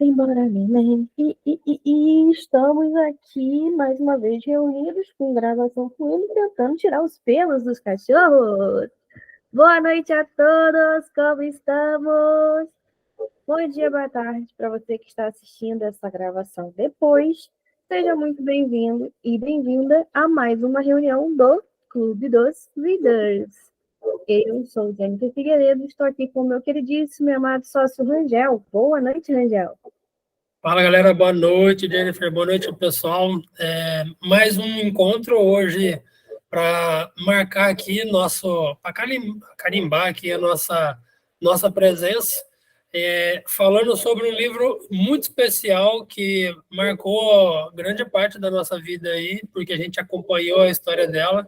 Embora neném. E estamos aqui mais uma vez reunidos com gravação fluindo, tentando tirar os pelos dos cachorros. Boa noite a todos, como estamos? Bom dia, boa tarde para você que está assistindo essa gravação depois. Seja muito bem-vindo e bem-vinda a mais uma reunião do Clube dos Readers. Eu sou Jennifer Figueiredo, estou aqui com o meu queridíssimo e amado sócio Rangel. Boa noite, Rangel. Fala, galera, boa noite, Jennifer, boa noite, pessoal. Mais um encontro hoje para marcar aqui para carimbar aqui a nossa presença, falando sobre um livro muito especial que marcou grande parte da nossa vida aí, porque a gente acompanhou a história dela,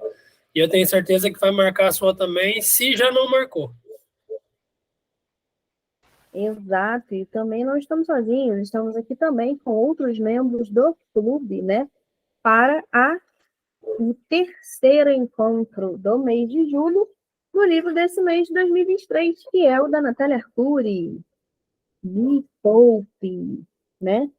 e eu tenho certeza que vai marcar a sua também, se já não marcou. Exato, e também não estamos sozinhos, estamos aqui também com outros membros do clube, né, para o terceiro encontro do mês de julho, no livro desse mês de 2023, que é o da Natália Arcuri, Me Poupe, né?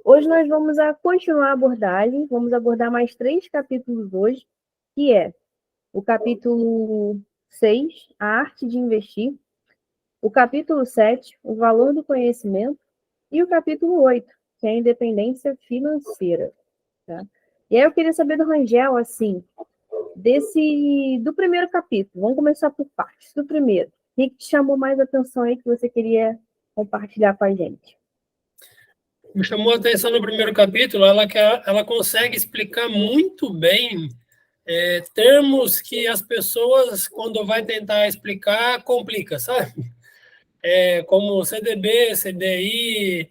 Hoje nós vamos continuar a abordagem, vamos abordar mais 3 capítulos hoje, que é o capítulo 6, A Arte de Investir, o capítulo 7, o valor do conhecimento, e o capítulo 8, que é a independência financeira. Tá? E aí eu queria saber do Rangel, assim, do primeiro capítulo. Vamos começar por partes. Do primeiro, o que te chamou mais atenção aí que você queria compartilhar com a gente? Me chamou a atenção no primeiro capítulo, ela consegue explicar muito bem termos que as pessoas, quando vai tentar explicar, complica, sabe? Como CDB, CDI,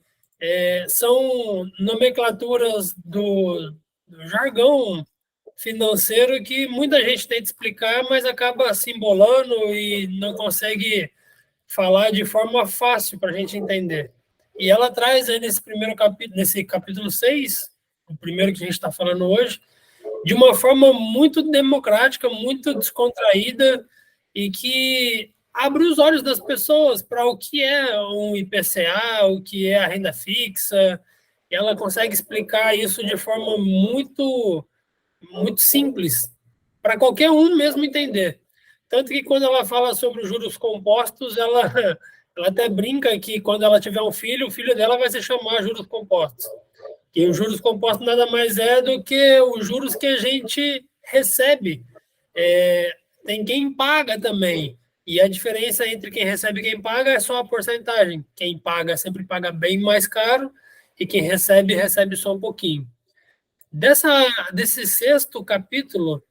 são nomenclaturas do jargão financeiro que muita gente tenta explicar, mas acaba se embolando e não consegue falar de forma fácil para a gente entender. E ela traz aí nesse capítulo 6, o primeiro que a gente está falando hoje, de uma forma muito democrática, muito descontraída e que abre os olhos das pessoas para o que é um IPCA, o que é a renda fixa, e ela consegue explicar isso de forma muito, muito simples, para qualquer um mesmo entender. Tanto que quando ela fala sobre os juros compostos, ela até brinca que quando ela tiver um filho, o filho dela vai se chamar juros compostos. E os juros compostos nada mais é do que os juros que a gente recebe. Tem quem paga também. E a diferença entre quem recebe e quem paga é só a porcentagem. Quem paga sempre paga bem mais caro e quem recebe, recebe só um pouquinho. Desse sexto capítulo,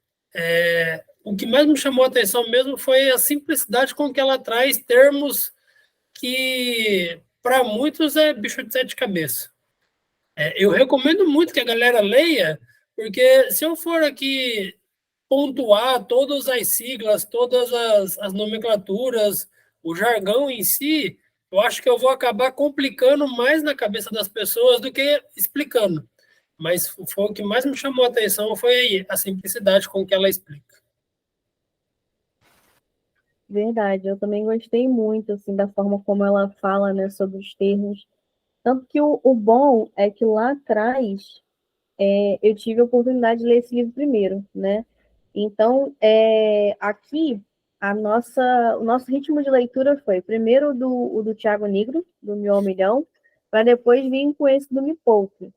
o que mais me chamou a atenção mesmo foi a simplicidade com que ela traz termos que, para muitos, é bicho de sete cabeças. Eu recomendo muito que a galera leia, porque se eu for aqui pontuar todas as siglas, todas as nomenclaturas, o jargão em si, eu acho que eu vou acabar complicando mais na cabeça das pessoas do que explicando. Mas foi o que mais me chamou a atenção foi a simplicidade com que ela explica. Verdade, eu também gostei muito, assim, da forma como ela fala, né, sobre os termos. Tanto que o bom é que lá atrás eu tive a oportunidade de ler esse livro primeiro, né? Então, aqui, o nosso ritmo de leitura foi primeiro o do Tiago Nigro, do Mil ao Milhão, para depois vir com esse do Me Poupe,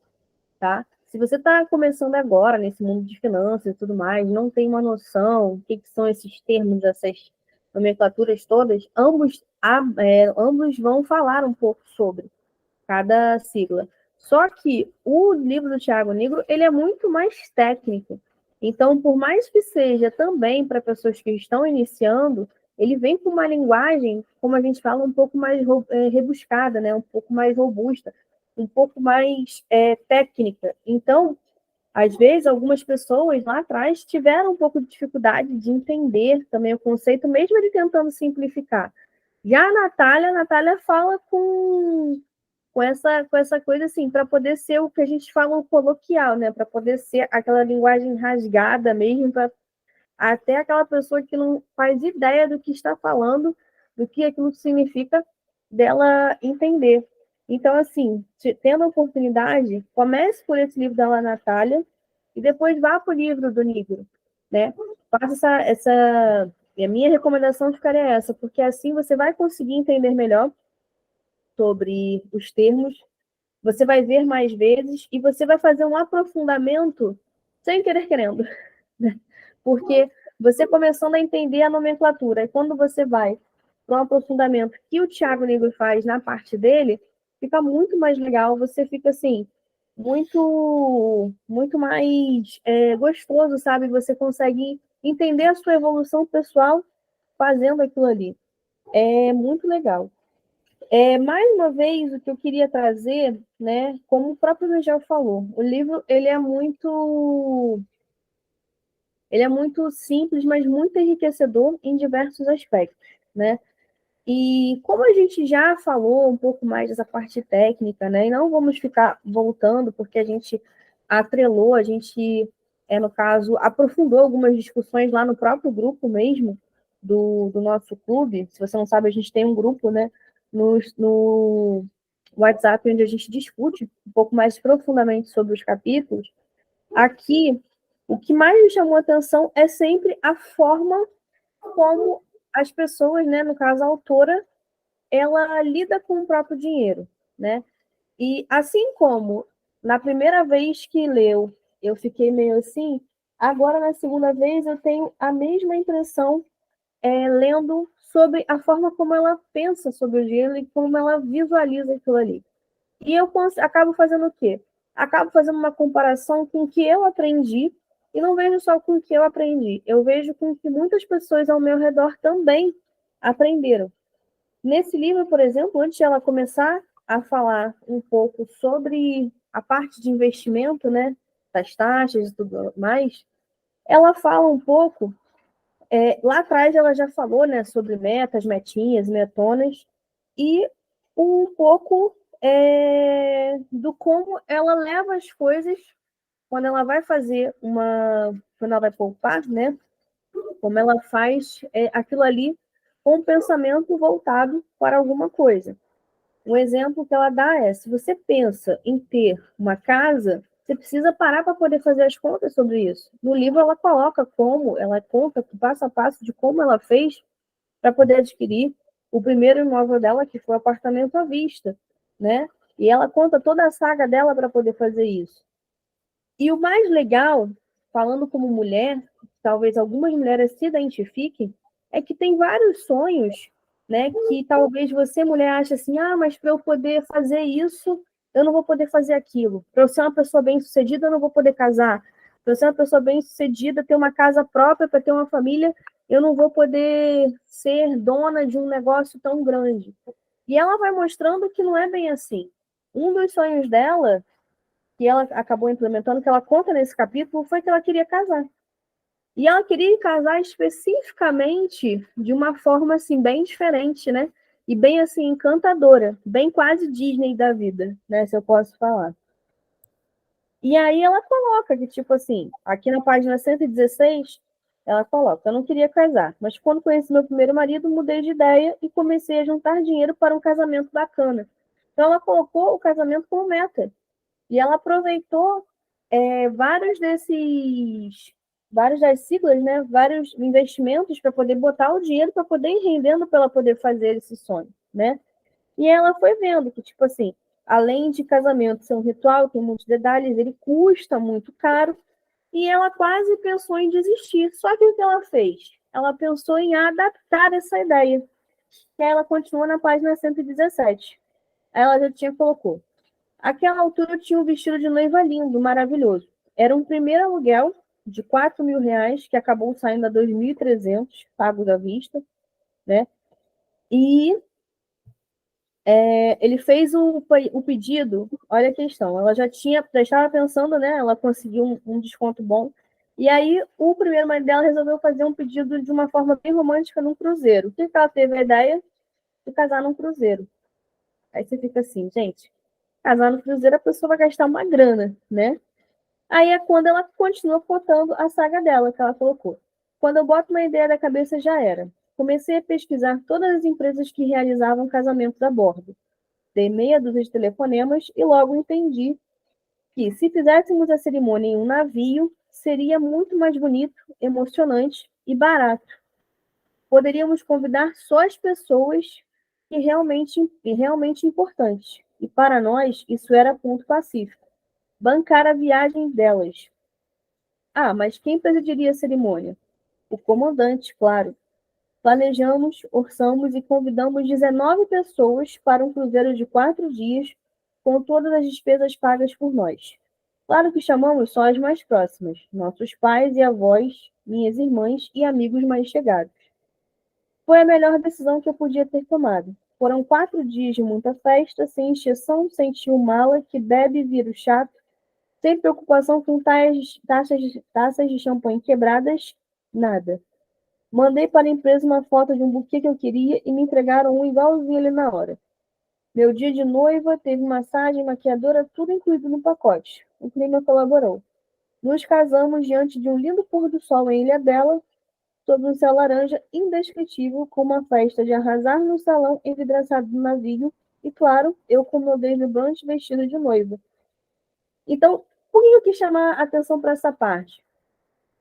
tá? Se você está começando agora nesse mundo de finanças e tudo mais, não tem uma noção do que são esses termos, essas nomenclaturas todas, ambos vão falar um pouco sobre cada sigla. Só que o livro do Tiago Nigro, ele é muito mais técnico. Então, por mais que seja também para pessoas que estão iniciando, ele vem com uma linguagem, como a gente fala, um pouco mais rebuscada, né? Um pouco mais robusta, um pouco mais técnica. Então, às vezes, algumas pessoas lá atrás tiveram um pouco de dificuldade de entender também o conceito, mesmo ele tentando simplificar. Já a Natália fala com essa coisa assim, para poder ser o que a gente fala o coloquial, né? Para poder ser aquela linguagem rasgada mesmo, para até aquela pessoa que não faz ideia do que está falando, do que aquilo significa, dela entender. Então, assim, tendo a oportunidade, comece por esse livro da Natália e depois vá para o livro do Nigro, né? Faça e a minha recomendação ficaria essa, porque assim você vai conseguir entender melhor sobre os termos, você vai ver mais vezes e você vai fazer um aprofundamento sem querer querendo, né? Porque você começando a entender a nomenclatura, e quando você vai para um aprofundamento que o Thiago Negro faz na parte dele, fica muito mais legal, você fica assim, muito mais gostoso, sabe? Você consegue entender a sua evolução pessoal fazendo aquilo ali. É muito legal. Mais uma vez, o que eu queria trazer, né, como o próprio Rangel falou, o livro ele é muito simples, mas muito enriquecedor em diversos aspectos, né? E como a gente já falou um pouco mais dessa parte técnica, né, e não vamos ficar voltando, porque a gente atrelou, a gente, no caso, aprofundou algumas discussões lá no próprio grupo mesmo do nosso clube. Se você não sabe, a gente tem um grupo, né, no WhatsApp, onde a gente discute um pouco mais profundamente sobre os capítulos. Aqui, o que mais me chamou a atenção é sempre a forma como as pessoas, né, no caso a autora, ela lida com o próprio dinheiro, né? E assim como na primeira vez que leu, eu fiquei meio assim, agora na segunda vez eu tenho a mesma impressão lendo sobre a forma como ela pensa sobre o dinheiro e como ela visualiza aquilo ali. E eu acabo fazendo o quê? Acabo fazendo uma comparação com o que eu aprendi e não vejo só com o que eu aprendi, eu vejo com o que muitas pessoas ao meu redor também aprenderam. Nesse livro, por exemplo, antes de ela começar a falar um pouco sobre a parte de investimento, né, das taxas e tudo mais, ela fala um pouco, lá atrás ela já falou, né, sobre metas, metinhas, metonas, e um pouco do como ela leva as coisas quando ela vai fazer quando ela vai poupar, né, como ela faz aquilo ali com um pensamento voltado para alguma coisa. Um exemplo que ela dá é, se você pensa em ter uma casa, você precisa parar para poder fazer as contas sobre isso. No livro ela coloca ela conta passo a passo de como ela fez para poder adquirir o primeiro imóvel dela, que foi o apartamento à vista, né? E ela conta toda a saga dela para poder fazer isso. E o mais legal, falando como mulher, talvez algumas mulheres se identifiquem, é que tem vários sonhos, né? Que talvez você, mulher, ache assim, mas para eu poder fazer isso, eu não vou poder fazer aquilo. Para eu ser uma pessoa bem-sucedida, eu não vou poder casar. Para eu ser uma pessoa bem-sucedida, ter uma casa própria, para ter uma família, eu não vou poder ser dona de um negócio tão grande. E ela vai mostrando que não é bem assim. Um dos sonhos dela que ela acabou implementando, que ela conta nesse capítulo, foi que ela queria casar. E ela queria casar especificamente de uma forma assim bem diferente, né? E bem assim encantadora, bem quase Disney da vida, né, se eu posso falar. E aí ela coloca que tipo assim, aqui na página 116, ela coloca: "Eu não queria casar, mas quando conheci meu primeiro marido, mudei de ideia e comecei a juntar dinheiro para um casamento bacana." Então ela colocou o casamento como meta. E ela aproveitou vários das siglas, né? Vários investimentos para poder botar o dinheiro para poder ir rendendo para ela poder fazer esse sonho, né? E ela foi vendo que, tipo assim, além de casamento ser um ritual, tem muitos detalhes, ele custa muito caro, e ela quase pensou em desistir. Só que o que ela fez? Ela pensou em adaptar essa ideia. E aí ela continua na página 117. Aí ela já tinha colocou: "Aquela altura eu tinha um vestido de noiva lindo, maravilhoso. Era um primeiro aluguel de R$ 4.000, que acabou saindo a 2.300, pagos à vista, né? E ele fez o pedido, olha a questão, ela já estava pensando, né? Ela conseguiu um desconto bom. E aí o primeiro marido dela resolveu fazer um pedido de uma forma bem romântica num cruzeiro. O que ela teve a ideia? De casar num cruzeiro. Aí você fica assim, gente, casar no cruzeiro a pessoa vai gastar uma grana, né? Aí é quando ela continua contando a saga dela, que ela colocou: "Quando eu boto uma ideia da cabeça, já era. Comecei a pesquisar todas as empresas que realizavam casamentos a bordo. Dei meia dúzia de telefonemas e logo entendi que, se fizéssemos a cerimônia em um navio, seria muito mais bonito, emocionante e barato. Poderíamos convidar só as pessoas realmente importantes. E para nós, isso era ponto pacífico. Bancar a viagem delas. Ah, mas quem presidiria a cerimônia? O comandante, claro. Planejamos, orçamos e convidamos 19 pessoas para um cruzeiro de 4 dias, com todas as despesas pagas por nós. Claro que chamamos só as mais próximas, nossos pais e avós, minhas irmãs e amigos mais chegados. Foi a melhor decisão que eu podia ter tomado. Foram 4 dias de muita festa, sem exceção, sem tio mala que bebe e vira o chato, sem preocupação com taças de champanhe quebradas, nada. Mandei para a empresa uma foto de um buquê que eu queria e me entregaram um igualzinho ali na hora. Meu dia de noiva teve massagem, maquiadora, tudo incluído no pacote. O clima colaborou. Nos casamos diante de um lindo pôr do sol em Ilhabela, sob um céu laranja indescritível, com uma festa de arrasar no salão envidraçado do navio e, claro, eu com meu deslumbrante vestido de noiva. Então, por que eu quis chamar a atenção para essa parte?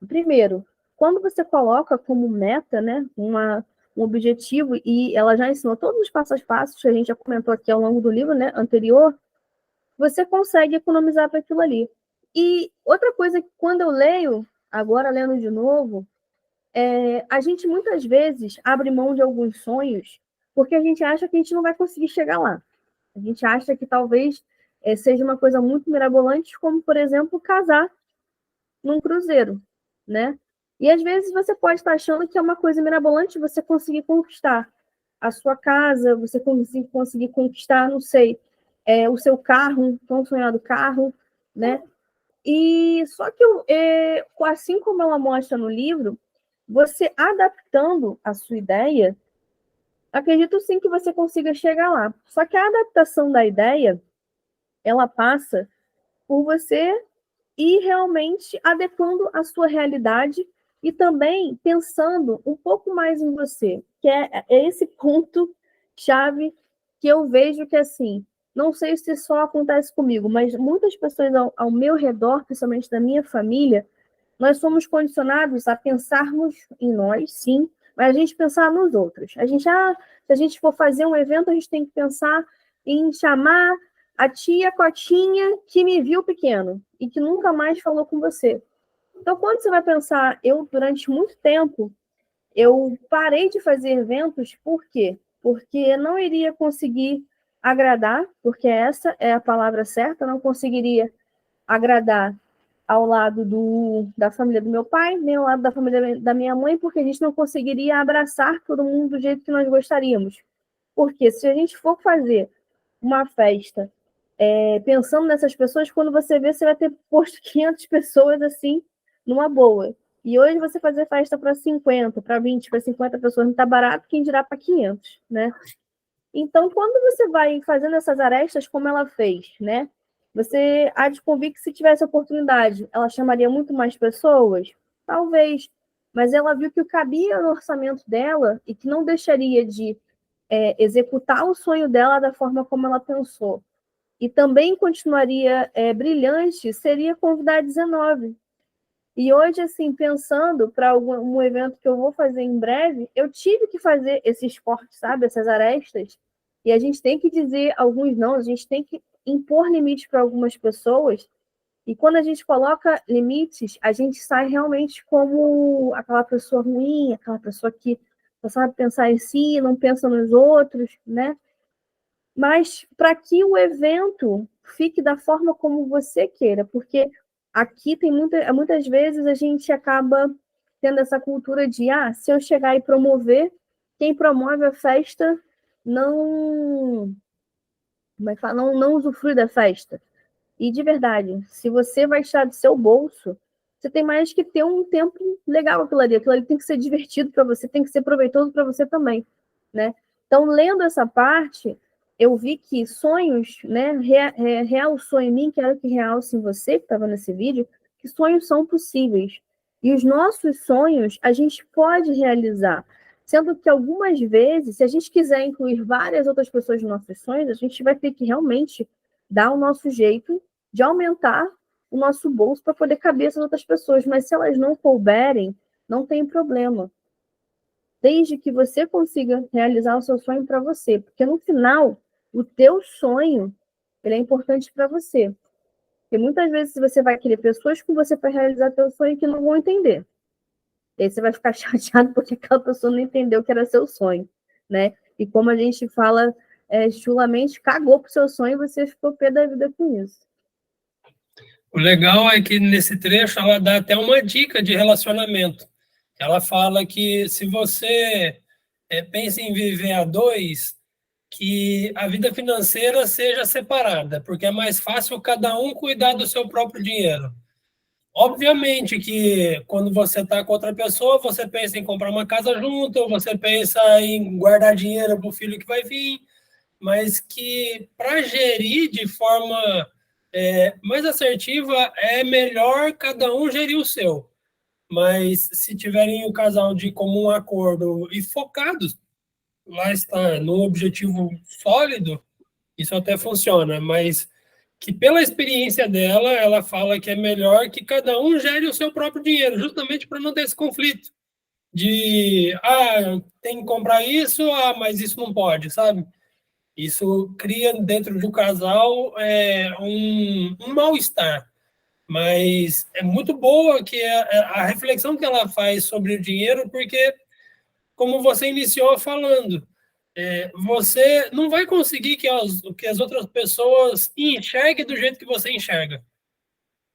Primeiro, quando você coloca como meta, né, um objetivo, e ela já ensinou todos os passos a passos que a gente já comentou aqui ao longo do livro, né, anterior, você consegue economizar para aquilo ali. E outra coisa que quando eu leio, agora lendo de novo, a gente muitas vezes abre mão de alguns sonhos porque a gente acha que a gente não vai conseguir chegar lá. A gente acha que talvez seja uma coisa muito mirabolante, como, por exemplo, casar num cruzeiro, né? E às vezes você pode estar achando que é uma coisa mirabolante você conseguir conquistar a sua casa, você conseguir conquistar, não sei, o seu carro, tão sonhado carro, né? E só que assim como ela mostra no livro, você adaptando a sua ideia, acredito sim que você consiga chegar lá. Só que a adaptação da ideia, ela passa por você ir realmente adequando a sua realidade e também pensando um pouco mais em você, que é esse ponto chave que eu vejo que, assim, não sei se só acontece comigo, mas muitas pessoas ao meu redor, principalmente da minha família, nós somos condicionados a pensarmos em nós, sim, mas a gente pensar nos outros. Se a gente for fazer um evento, a gente tem que pensar em chamar a tia Cotinha que me viu pequeno e que nunca mais falou com você. Então, quando você vai pensar, durante muito tempo, eu parei de fazer eventos, por quê? Porque não iria conseguir agradar, porque essa é a palavra certa, não conseguiria agradar ao lado da família do meu pai, nem ao lado da família da minha mãe, porque a gente não conseguiria abraçar todo mundo do jeito que nós gostaríamos. Porque se a gente for fazer uma festa pensando nessas pessoas, quando você vê, você vai ter posto 500 pessoas assim, numa boa. E hoje você fazer festa para 50, para 20, para 50 pessoas não está barato, quem dirá para 500, né? Então, quando você vai fazendo essas arestas, como ela fez, né? Você há de convir que se tivesse oportunidade, ela chamaria muito mais pessoas? Talvez. Mas ela viu que o cabia no orçamento dela e que não deixaria de executar o sonho dela da forma como ela pensou. E também continuaria brilhante, seria convidar 19. E hoje, assim, pensando para um evento que eu vou fazer em breve, eu tive que fazer esses cortes, sabe? Essas arestas. E a gente tem que dizer alguns não, a gente tem que impor limites para algumas pessoas. E quando a gente coloca limites, a gente sai realmente como aquela pessoa ruim, aquela pessoa que só sabe pensar em si, não pensa nos outros, né? Mas para que o evento fique da forma como você queira, porque aqui tem muitas vezes a gente acaba tendo essa cultura de se eu chegar e promover, quem promove a festa não, como é que fala? Não usufrui da festa. E de verdade, se você vai tirar do seu bolso, você tem mais que ter um tempo legal aquilo ali. Aquilo ali tem que ser divertido para você, tem que ser proveitoso para você também, né? Então, lendo essa parte, eu vi que sonhos, né? Real sonho em mim, quero que realce em você que estava nesse vídeo, que sonhos são possíveis. E os nossos sonhos a gente pode realizar. Sendo que algumas vezes, se a gente quiser incluir várias outras pessoas nos nossos sonhos, a gente vai ter que realmente dar o nosso jeito de aumentar o nosso bolso para poder caber essas outras pessoas. Mas se elas não couberem, não tem problema. Desde que você consiga realizar o seu sonho para você. Porque no final, o teu sonho, ele é importante para você. Porque muitas vezes você vai querer pessoas com você para realizar teu sonho que não vão entender. E aí você vai ficar chateado porque aquela pessoa não entendeu que era seu sonho, né? E como a gente fala chulamente, cagou pro seu sonho e você ficou pé da vida com isso. O legal é que nesse trecho ela dá até uma dica de relacionamento. Ela fala que se você pensa em viver a dois, que a vida financeira seja separada, porque é mais fácil cada um cuidar do seu próprio dinheiro. Obviamente que quando você está com outra pessoa, você pensa em comprar uma casa junto, ou você pensa em guardar dinheiro para o filho que vai vir, mas que para gerir de forma mais assertiva é melhor cada um gerir o seu. Mas se tiverem o casal de comum acordo e focados, lá está, num objetivo sólido, isso até funciona, mas que pela experiência dela, ela fala que é melhor que cada um gere o seu próprio dinheiro, justamente para não ter esse conflito de, tem que comprar isso, mas isso não pode, sabe? Isso cria dentro de um casal um mal-estar. Mas é muito boa que a reflexão que ela faz sobre o dinheiro, porque, como você iniciou falando, você não vai conseguir que as outras pessoas enxerguem do jeito que você enxerga.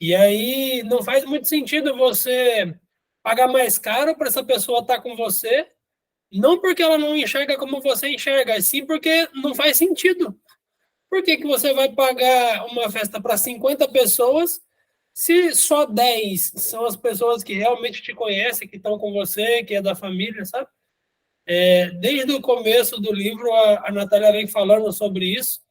E aí não faz muito sentido você pagar mais caro para essa pessoa estar com você, não porque ela não enxerga como você enxerga, sim porque não faz sentido. Por que você vai pagar uma festa para 50 pessoas se só 10 são as pessoas que realmente te conhecem, que estão com você, que é da família, sabe? Desde o começo do livro, a Natália vem falando sobre isso,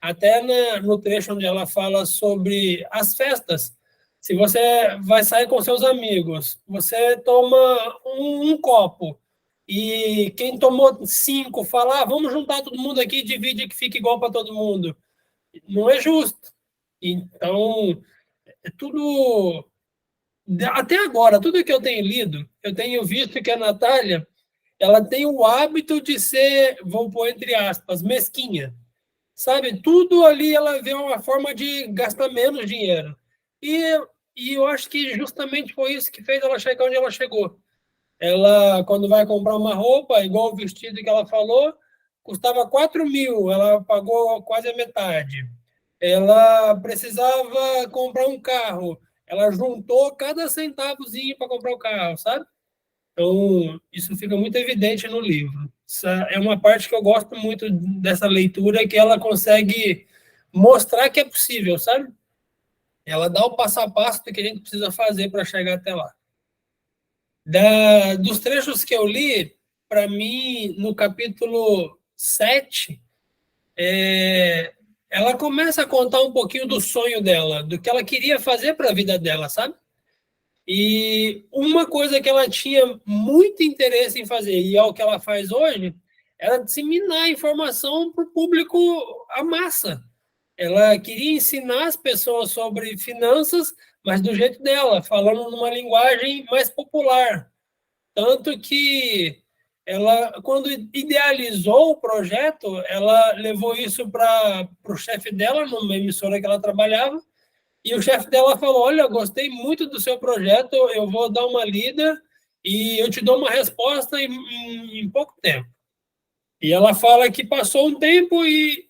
até no trecho onde ela fala sobre as festas. Se você vai sair com seus amigos, você toma um copo, e quem tomou 5 fala, vamos juntar todo mundo aqui e divide que fica igual para todo mundo. Não é justo. Então, é tudo... Até agora, tudo que eu tenho lido, eu tenho visto que a Natália ela tem o hábito de ser, vou pôr entre aspas, mesquinha. Sabe? Tudo ali ela vê uma forma de gastar menos dinheiro. E, e eu acho que justamente foi isso que fez ela chegar onde ela chegou. Ela, quando vai comprar uma roupa, igual o vestido que ela falou, custava 4.000, ela pagou quase a metade. Ela precisava comprar um carro, ela juntou cada centavozinho para comprar o carro, sabe? Então, isso fica muito evidente no livro. Essa é uma parte que eu gosto muito dessa leitura, que ela consegue mostrar que é possível, sabe? Ela dá o passo a passo do que a gente precisa fazer para chegar até lá. Dos trechos que eu li, para mim, no capítulo 7, ela começa a contar um pouquinho do sonho dela, do que ela queria fazer para a vida dela, sabe? E uma coisa que ela tinha muito interesse em fazer, e é o que ela faz hoje, era disseminar a informação para o público, a massa. Ela queria ensinar as pessoas sobre finanças, mas do jeito dela, falando numa linguagem mais popular. Tanto que ela, quando idealizou o projeto, ela levou isso para o chefe dela, numa emissora que ela trabalhava, e o chefe dela falou, olha, gostei muito do seu projeto, eu vou dar uma lida e eu te dou uma resposta em pouco tempo. E ela fala que passou um tempo e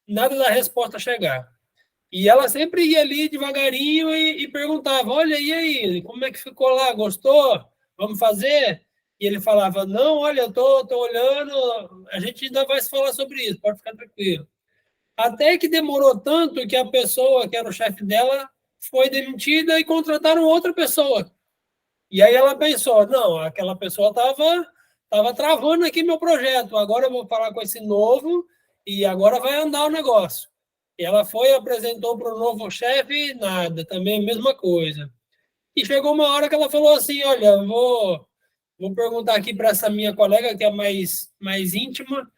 nada da resposta chegar. E ela sempre ia ali devagarinho e perguntava, olha, e aí, como é que ficou lá? Gostou? Vamos fazer? E ele falava, não, olha, eu tô olhando, a gente ainda vai se falar sobre isso, pode ficar tranquilo. Até que demorou tanto que a pessoa, que era o chefe dela, foi demitida e contrataram outra pessoa. E aí ela pensou, não, aquela pessoa estava travando aqui meu projeto, agora eu vou falar com esse novo e agora vai andar o negócio. E ela foi, apresentou para o novo chefe, nada, também a mesma coisa. E chegou uma hora que ela falou assim, olha, Vou perguntar aqui para essa minha colega, que é mais íntima,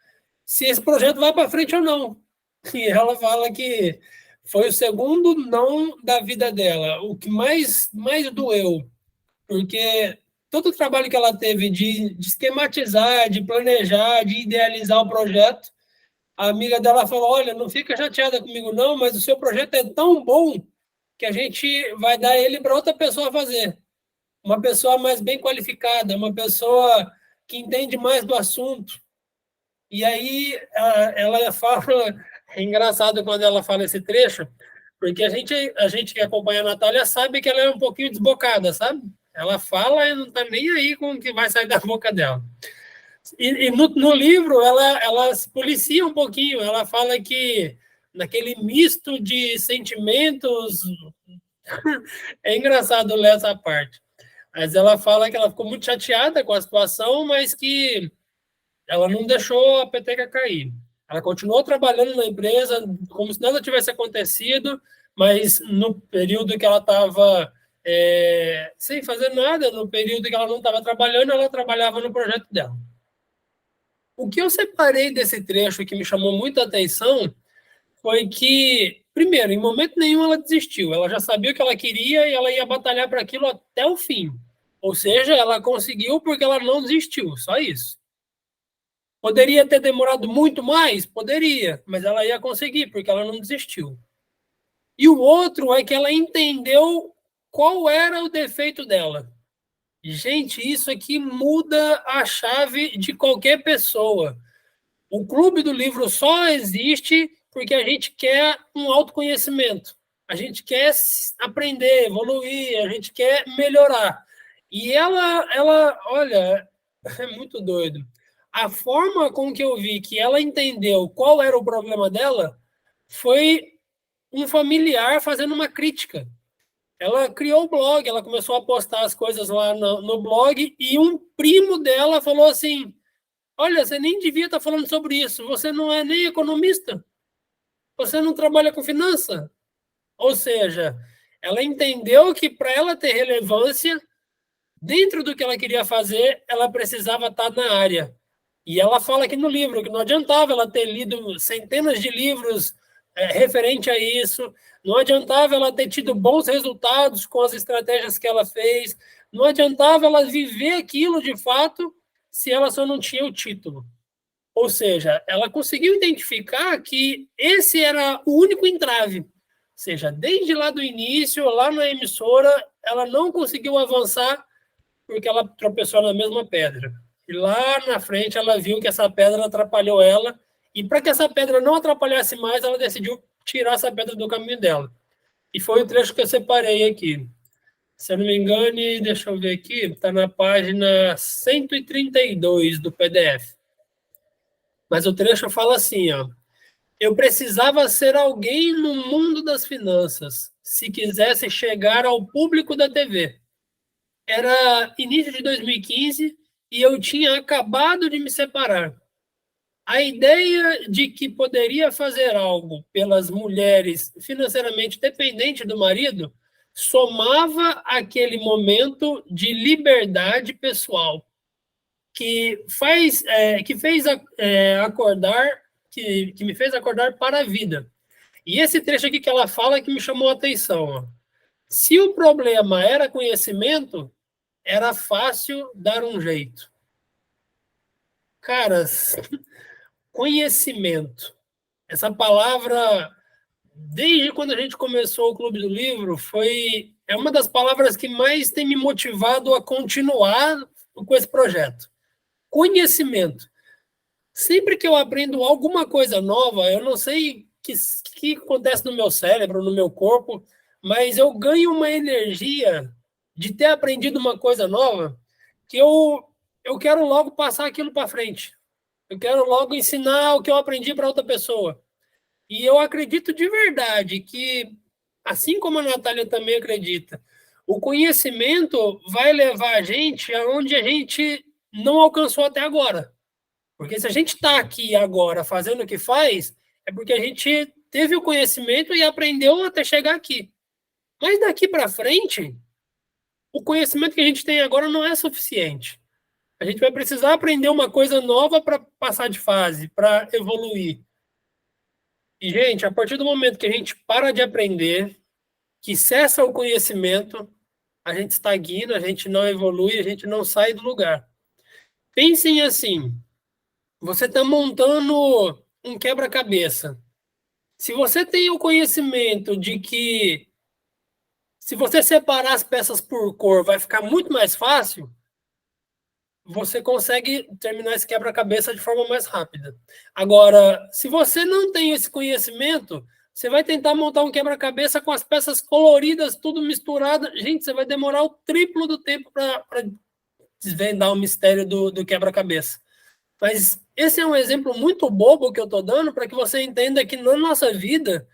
se esse projeto vai para frente ou não. E ela fala que foi o segundo não da vida dela. O que mais doeu, porque todo o trabalho que ela teve de esquematizar, de planejar, de idealizar o projeto, a amiga dela falou, olha, não fica chateada comigo não, mas o seu projeto é tão bom que a gente vai dar ele para outra pessoa fazer. Uma pessoa mais bem qualificada, uma pessoa que entende mais do assunto. E aí ela fala, é engraçado quando ela fala esse trecho, porque a gente que acompanha a Natália sabe que ela é um pouquinho desbocada, sabe? Ela fala e não está nem aí com o que vai sair da boca dela. E no livro ela se policia um pouquinho, ela fala que naquele misto de sentimentos, é engraçado ler essa parte, mas ela fala que ela ficou muito chateada com a situação, mas que ela não deixou a peteca cair. Ela continuou trabalhando na empresa como se nada tivesse acontecido, mas no período que ela estava sem fazer nada, no período que ela não estava trabalhando, ela trabalhava no projeto dela. O que eu separei desse trecho que me chamou muita atenção foi que, primeiro, em momento nenhum ela desistiu. Ela já sabia o que ela queria e ela ia batalhar para aquilo até o fim. Ou seja, ela conseguiu porque ela não desistiu, só isso. Poderia ter demorado muito mais? Poderia, mas ela ia conseguir porque ela não desistiu. E o outro é que ela entendeu qual era o defeito dela. Gente, isso aqui muda a chave de qualquer pessoa. O Clube do Livro só existe porque a gente quer um autoconhecimento. A gente quer aprender, evoluir, a gente quer melhorar. E ela, olha, é muito doido. A forma com que eu vi que ela entendeu qual era o problema dela foi um familiar fazendo uma crítica. Ela criou o blog, ela começou a postar as coisas lá no blog e um primo dela falou assim, olha, você nem devia estar falando sobre isso, você não é nem economista, você não trabalha com finança. Ou seja, ela entendeu que para ela ter relevância, dentro do que ela queria fazer, ela precisava estar na área. E ela fala aqui no livro que não adiantava ela ter lido centenas de livros referente a isso, não adiantava ela ter tido bons resultados com as estratégias que ela fez, não adiantava ela viver aquilo de fato se ela só não tinha o título. Ou seja, ela conseguiu identificar que esse era o único entrave. Ou seja, desde lá do início, lá na emissora, ela não conseguiu avançar porque ela tropeçou na mesma pedra. E lá na frente ela viu que essa pedra atrapalhou ela, e para que essa pedra não atrapalhasse mais, ela decidiu tirar essa pedra do caminho dela. E foi o trecho que eu separei aqui. Se eu não me engano, deixa eu ver aqui, está na página 132 do PDF. Mas o trecho fala assim, ó. Eu precisava ser alguém no mundo das finanças, se quisesse chegar ao público da TV. Era início de 2015 e eu tinha acabado de me separar. A ideia de que poderia fazer algo pelas mulheres financeiramente dependentes do marido somava aquele momento de liberdade pessoal que fez acordar, que me fez acordar para a vida. E esse trecho aqui que ela fala que me chamou a atenção. Ó. Se o problema era conhecimento, era fácil dar um jeito. Caras, conhecimento. Essa palavra, desde quando a gente começou o Clube do Livro, é uma das palavras que mais tem me motivado a continuar com esse projeto. Conhecimento. Sempre que eu aprendo alguma coisa nova, eu não sei o que acontece no meu cérebro, no meu corpo, mas eu ganho uma energia de ter aprendido uma coisa nova que eu quero logo passar aquilo para frente. Eu quero logo ensinar o que eu aprendi para outra pessoa. E eu acredito de verdade que, assim como a Natália também acredita, o conhecimento vai levar a gente aonde a gente não alcançou até agora. Porque se a gente está aqui agora fazendo o que faz, é porque a gente teve o conhecimento e aprendeu até chegar aqui. Mas daqui para frente, o conhecimento que a gente tem agora não é suficiente. A gente vai precisar aprender uma coisa nova para passar de fase, para evoluir. E, gente, a partir do momento que a gente para de aprender, que cessa o conhecimento, a gente estagna, a gente não evolui, a gente não sai do lugar. Pensem assim, você está montando um quebra-cabeça. Se você tem o conhecimento de que se você separar as peças por cor vai ficar muito mais fácil, você consegue terminar esse quebra-cabeça de forma mais rápida. Agora, se você não tem esse conhecimento, você vai tentar montar um quebra-cabeça com as peças coloridas, tudo misturado. Gente, você vai demorar o triplo do tempo para desvendar o mistério do quebra-cabeça. Mas esse é um exemplo muito bobo que eu estou dando para que você entenda que na nossa vida,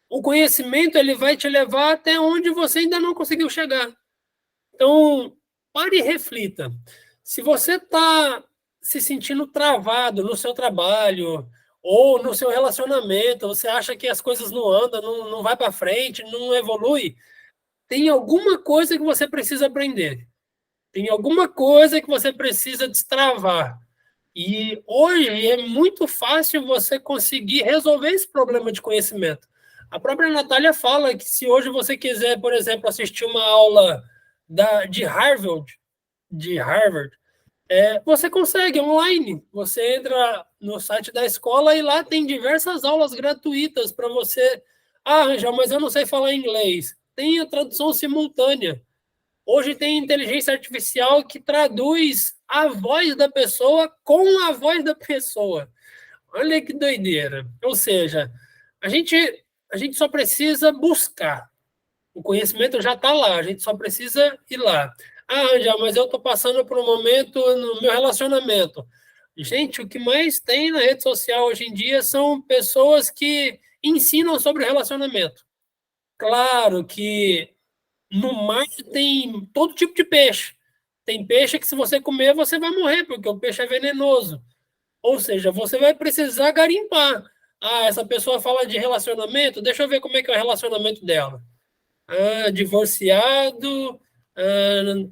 o conhecimento ele vai te levar até onde você ainda não conseguiu chegar. Então, pare e reflita. Se você está se sentindo travado no seu trabalho ou no seu relacionamento, você acha que as coisas não andam, não vai para frente, não evolui, tem alguma coisa que você precisa aprender. Tem alguma coisa que você precisa destravar. E hoje é muito fácil você conseguir resolver esse problema de conhecimento. A própria Natália fala que se hoje você quiser, por exemplo, assistir uma aula de Harvard, você consegue online. Você entra no site da escola e lá tem diversas aulas gratuitas para você. Ah, Angel, mas eu não sei falar inglês. Tem a tradução simultânea. Hoje tem inteligência artificial que traduz a voz da pessoa com a voz da pessoa. Olha que doideira. Ou seja, a gente, a gente só precisa buscar. O conhecimento já está lá, a gente só precisa ir lá. Ah, Angel, mas eu estou passando por um momento no meu relacionamento. Gente, o que mais tem na rede social hoje em dia são pessoas que ensinam sobre relacionamento. Claro que no mar tem todo tipo de peixe. Tem peixe que se você comer, você vai morrer, porque o peixe é venenoso. Ou seja, você vai precisar garimpar. Ah, essa pessoa fala de relacionamento, deixa eu ver como é que é o relacionamento dela. Ah, divorciado,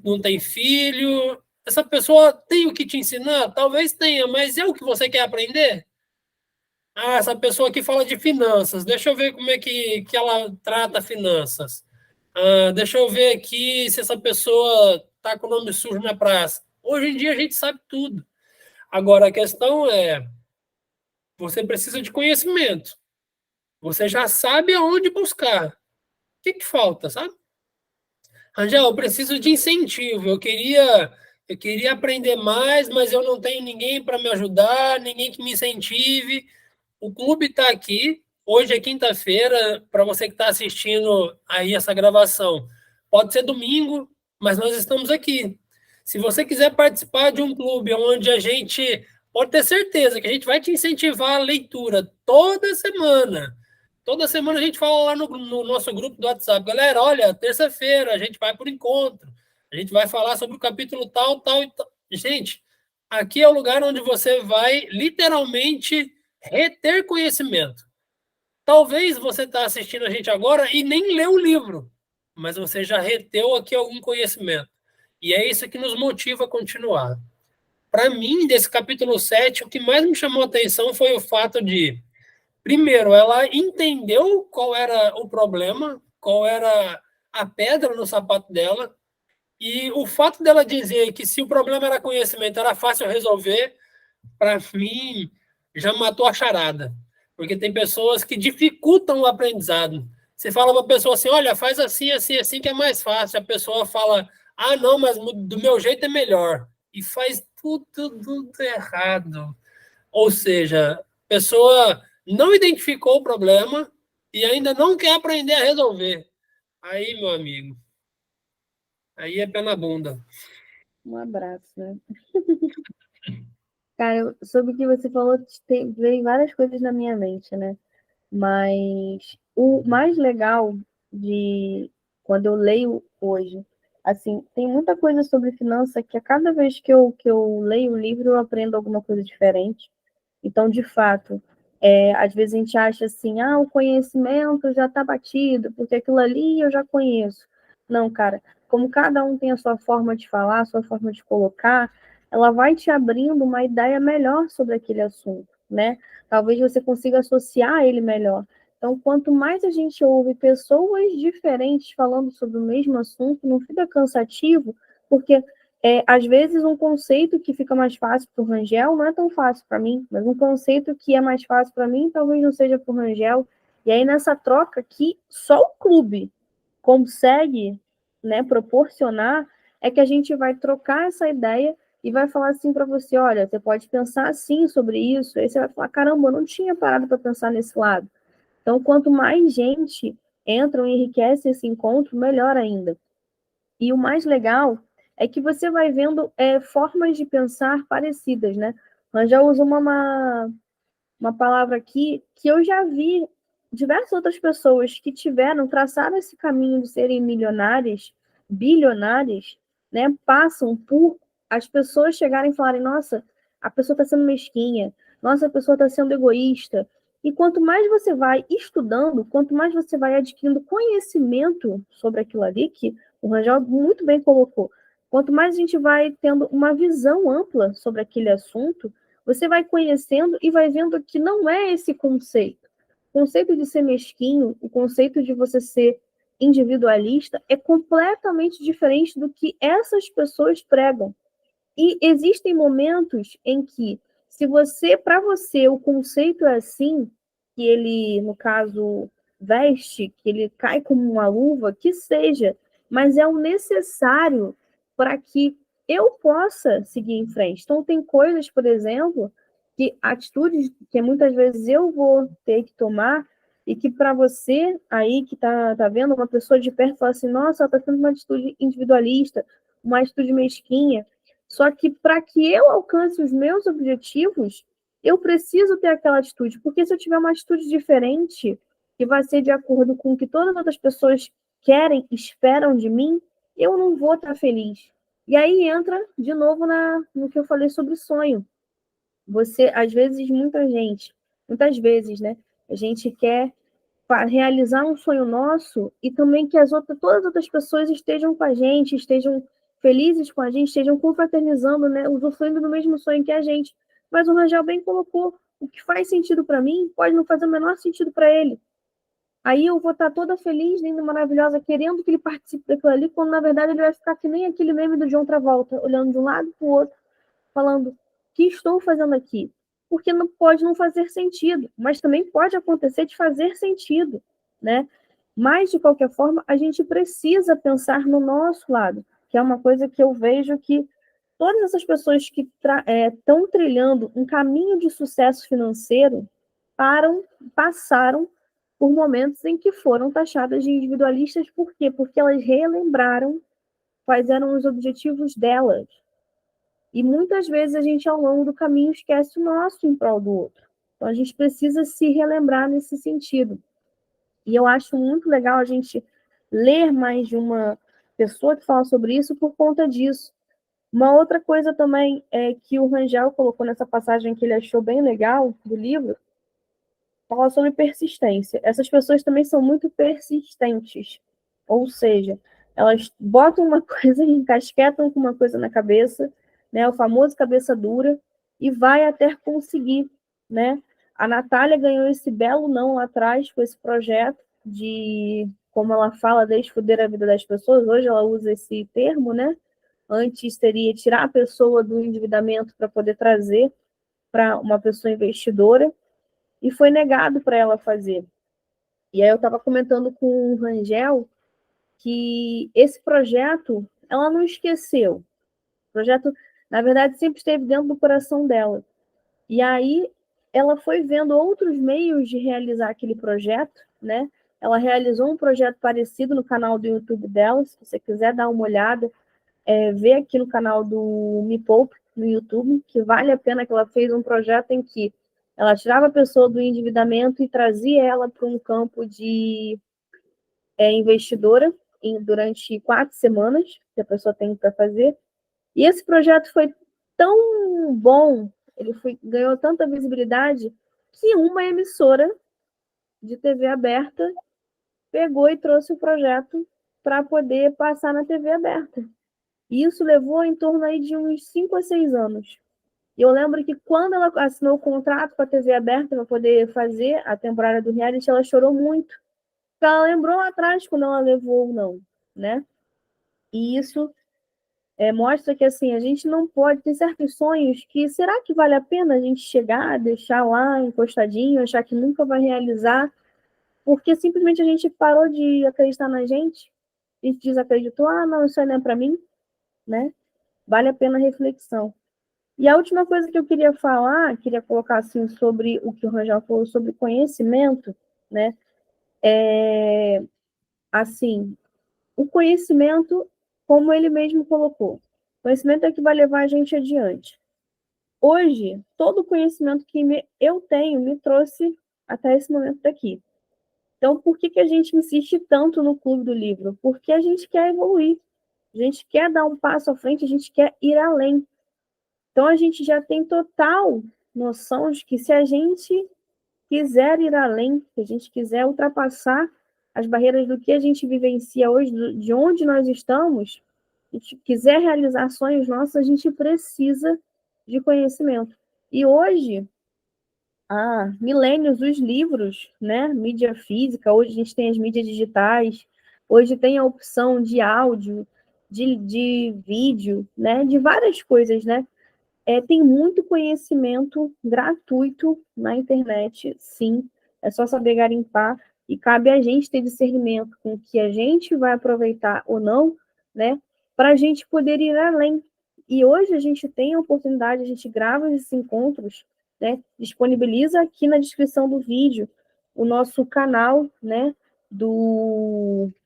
não tem filho. Essa pessoa tem o que te ensinar? Talvez tenha, mas é o que você quer aprender? Ah, essa pessoa aqui fala de finanças, deixa eu ver como é que ela trata finanças. Ah, deixa eu ver aqui se essa pessoa está com o nome sujo na praça. Hoje em dia a gente sabe tudo. Agora a questão é, você precisa de conhecimento. Você já sabe aonde buscar. O que falta, sabe? Angel, eu preciso de incentivo. Eu queria aprender mais, mas eu não tenho ninguém para me ajudar, ninguém que me incentive. O clube está aqui. Hoje é quinta-feira, para você que está assistindo aí essa gravação. Pode ser domingo, mas nós estamos aqui. Se você quiser participar de um clube onde a gente pode ter certeza que a gente vai te incentivar a leitura toda semana. Toda semana a gente fala lá no nosso grupo do WhatsApp, galera, olha, terça-feira a gente vai por encontro, a gente vai falar sobre o capítulo tal, tal e tal. Gente, aqui é o lugar onde você vai literalmente reter conhecimento. Talvez você está assistindo a gente agora e nem leu o livro, mas você já reteu aqui algum conhecimento. E é isso que nos motiva a continuar. Para mim, desse capítulo 7, o que mais me chamou a atenção foi o fato de, primeiro, ela entendeu qual era o problema, qual era a pedra no sapato dela, e o fato dela dizer que se o problema era conhecimento, era fácil resolver, para mim, já matou a charada. Porque tem pessoas que dificultam o aprendizado. Você fala para uma pessoa assim, olha, faz assim, assim, assim, que é mais fácil. A pessoa fala, ah, não, mas do meu jeito é melhor. E faz tudo errado. Ou seja, a pessoa não identificou o problema e ainda não quer aprender a resolver. Aí, meu amigo, aí é pé na bunda. Um abraço, né? Cara, sobre o que você falou, veio várias coisas na minha mente, né? Mas o mais legal de quando eu leio hoje, assim, tem muita coisa sobre finança que a cada vez que eu leio o livro eu aprendo alguma coisa diferente. Então, de fato, às vezes a gente acha assim, ah, o conhecimento já está batido, porque aquilo ali eu já conheço. Não, cara, como cada um tem a sua forma de falar, a sua forma de colocar, ela vai te abrindo uma ideia melhor sobre aquele assunto, né? Talvez você consiga associar ele melhor. Então, quanto mais a gente ouve pessoas diferentes falando sobre o mesmo assunto, não fica cansativo, porque às vezes um conceito que fica mais fácil para o Rangel não é tão fácil para mim, mas um conceito que é mais fácil para mim talvez não seja para o Rangel. E aí, nessa troca aqui, só o clube consegue, né, proporcionar, é que a gente vai trocar essa ideia e vai falar assim para você, olha, você pode pensar assim sobre isso, aí você vai falar, caramba, eu não tinha parado para pensar nesse lado. Então, quanto mais gente entra e enriquece esse encontro, melhor ainda. E o mais legal é que você vai vendo formas de pensar parecidas, né? Nós já usamos uma palavra aqui que eu já vi diversas outras pessoas que traçaram esse caminho de serem milionárias, bilionárias, né, passam por as pessoas chegarem e falarem, nossa, a pessoa está sendo mesquinha, nossa, a pessoa está sendo egoísta. E quanto mais você vai estudando, quanto mais você vai adquirindo conhecimento sobre aquilo ali, que o Rangel muito bem colocou, quanto mais a gente vai tendo uma visão ampla sobre aquele assunto, você vai conhecendo e vai vendo que não é esse conceito. O conceito de ser mesquinho, o conceito de você ser individualista é completamente diferente do que essas pessoas pregam. E existem momentos em que, se você, para você, o conceito é assim, que ele, no caso, veste, que ele cai como uma luva, que seja, mas é o necessário para que eu possa seguir em frente. Então, tem coisas, por exemplo, que atitudes que muitas vezes eu vou ter que tomar e que para você aí que tá vendo uma pessoa de perto fala assim, nossa, ela está tendo uma atitude individualista, uma atitude mesquinha. Só que para que eu alcance os meus objetivos, eu preciso ter aquela atitude, porque se eu tiver uma atitude diferente, que vai ser de acordo com o que todas as outras pessoas querem, esperam de mim, eu não vou estar feliz. E aí entra de novo no que eu falei sobre sonho. Você, às vezes, muitas vezes, né? A gente quer realizar um sonho nosso e também que todas as outras pessoas estejam com a gente, estejam felizes com a gente, estejam confraternizando, né, usufruindo do mesmo sonho que a gente. Mas o Rangel bem colocou, o que faz sentido para mim pode não fazer o menor sentido para ele. Aí eu vou estar toda feliz, linda, maravilhosa, querendo que ele participe daquilo ali, quando na verdade ele vai ficar que nem aquele meme do John Travolta, olhando de um lado para o outro, falando, o que estou fazendo aqui? Porque não pode não fazer sentido, mas também pode acontecer de fazer sentido, né? Mas, de qualquer forma, a gente precisa pensar no nosso lado, que é uma coisa que eu vejo que todas essas pessoas que estão trilhando um caminho de sucesso financeiro passaram por momentos em que foram taxadas de individualistas. Por quê? Porque elas relembraram quais eram os objetivos delas. E muitas vezes a gente, ao longo do caminho, esquece o nosso em prol do outro. Então, a gente precisa se relembrar nesse sentido. E eu acho muito legal a gente ler mais de uma pessoa que fala sobre isso por conta disso. Uma outra coisa também é que o Rangel colocou nessa passagem que ele achou bem legal do livro, fala sobre persistência. Essas pessoas também são muito persistentes. Ou seja, elas botam uma coisa e encasquetam com uma coisa na cabeça, né? O famoso cabeça dura, e vai até conseguir, né? A Natália ganhou esse belo não lá atrás com esse projeto de, como ela fala, desfoder a vida das pessoas. Hoje ela usa esse termo, né? Antes seria tirar a pessoa do endividamento para poder trazer para uma pessoa investidora, e foi negado para ela fazer. E aí eu estava comentando com o Rangel que esse projeto, ela não esqueceu. O projeto, na verdade, sempre esteve dentro do coração dela. E aí ela foi vendo outros meios de realizar aquele projeto, né? Ela realizou um projeto parecido no canal do YouTube dela. Se você quiser dar uma olhada, vê aqui no canal do Me Poupe, no YouTube, que vale a pena, que ela fez um projeto em que ela tirava a pessoa do endividamento e trazia ela para um campo de investidora durante 4 semanas, que a pessoa tem para fazer. E esse projeto foi tão bom, ganhou tanta visibilidade, que uma emissora de TV aberta pegou e trouxe o projeto para poder passar na TV aberta. E isso levou em torno aí de uns 5 a 6 anos. E eu lembro que quando ela assinou o contrato com a TV aberta para poder fazer a temporada do reality, ela chorou muito. Porque ela lembrou lá atrás quando ela levou ou não, né? E isso mostra que assim, a gente não pode ter certos sonhos que será que vale a pena a gente chegar, deixar lá encostadinho, achar que nunca vai realizar, porque simplesmente a gente parou de acreditar na gente, a gente desacreditou, não, isso aí não é para mim, né? Vale a pena a reflexão. E a última coisa que eu queria falar, queria colocar assim sobre o que o Rangel falou sobre conhecimento, né? Assim, o conhecimento, como ele mesmo colocou, o conhecimento é que vai levar a gente adiante. Hoje, todo o conhecimento que eu tenho me trouxe até esse momento daqui. Então, por que a gente insiste tanto no Clube do Livro? Porque a gente quer evoluir, a gente quer dar um passo à frente, a gente quer ir além. Então, a gente já tem total noção de que se a gente quiser ir além, se a gente quiser ultrapassar as barreiras do que a gente vivencia hoje, de onde nós estamos, a gente quiser realizar sonhos nossos, a gente precisa de conhecimento. E hoje, há milênios, os livros, né? Mídia física, hoje a gente tem as mídias digitais, hoje tem a opção de áudio, de vídeo, né? De várias coisas, né? Tem muito conhecimento gratuito na internet, sim. É só saber garimpar e cabe a gente ter discernimento com o que a gente vai aproveitar ou não, né? Para a gente poder ir além. E hoje a gente tem a oportunidade, a gente grava esses encontros, né? Disponibiliza aqui na descrição do vídeo o nosso canal, né?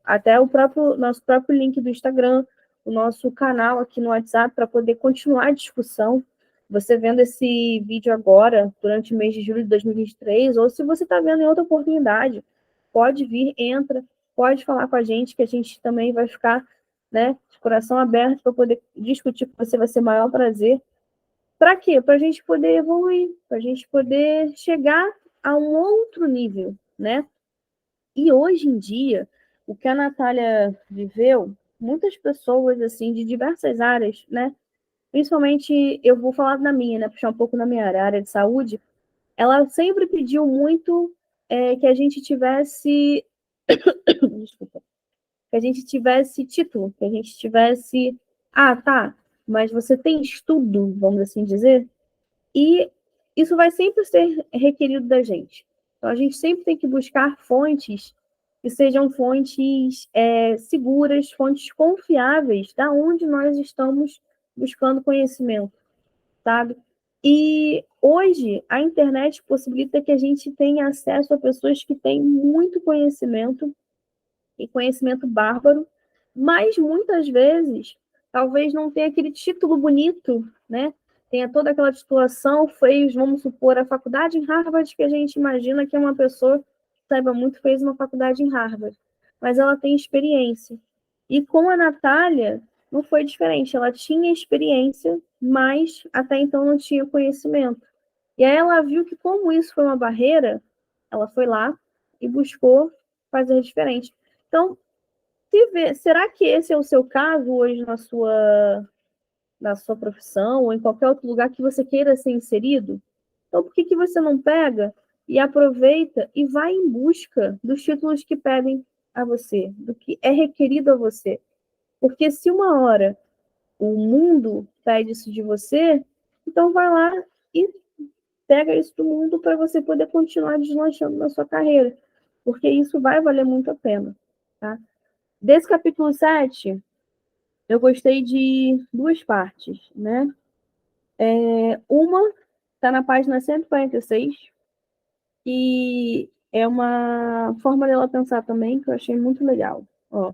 Até o nosso próprio link do Instagram, o nosso canal aqui no WhatsApp para poder continuar a discussão. Você vendo esse vídeo agora, durante o mês de julho de 2023, ou se você está vendo em outra oportunidade, pode vir, entra, pode falar com a gente, que a gente também vai ficar, né, de coração aberto para poder discutir com você, vai ser o maior prazer. Para quê? Para a gente poder evoluir, para a gente poder chegar a um outro nível, né? E hoje em dia, o que a Natália viveu, muitas pessoas, assim, de diversas áreas, né? Principalmente, eu vou falar na minha, né? Puxar um pouco na minha área, área de saúde. Ela sempre pediu muito que a gente tivesse. Desculpa. Que a gente tivesse título, que a gente tivesse. Tá, mas você tem estudo, vamos assim dizer? E isso vai sempre ser requerido da gente. Então, a gente sempre tem que buscar fontes que sejam fontes seguras, fontes confiáveis, da onde nós estamos buscando conhecimento, sabe? E hoje a internet possibilita que a gente tenha acesso a pessoas que têm muito conhecimento e conhecimento bárbaro, mas muitas vezes talvez não tenha aquele título bonito, né? Tenha toda aquela titulação, fez, vamos supor, a faculdade em Harvard, que a gente imagina que é uma pessoa que saiba muito, fez uma faculdade em Harvard, mas ela tem experiência. E com a Natália, não foi diferente, ela tinha experiência, mas até então não tinha conhecimento. E aí ela viu que, como isso foi uma barreira, ela foi lá e buscou fazer diferente. Então, será que esse é o seu caso hoje na sua profissão ou em qualquer outro lugar que você queira ser inserido? Então, por que você não pega e aproveita e vai em busca dos títulos que pedem a você, do que é requerido a você? Porque se uma hora o mundo pede isso de você, então vai lá e pega isso do mundo para você poder continuar deslanchando na sua carreira, porque isso vai valer muito a pena, tá? Desse capítulo 7, eu gostei de duas partes, né? Uma está na página 146, e é uma forma dela pensar também que eu achei muito legal. Ó.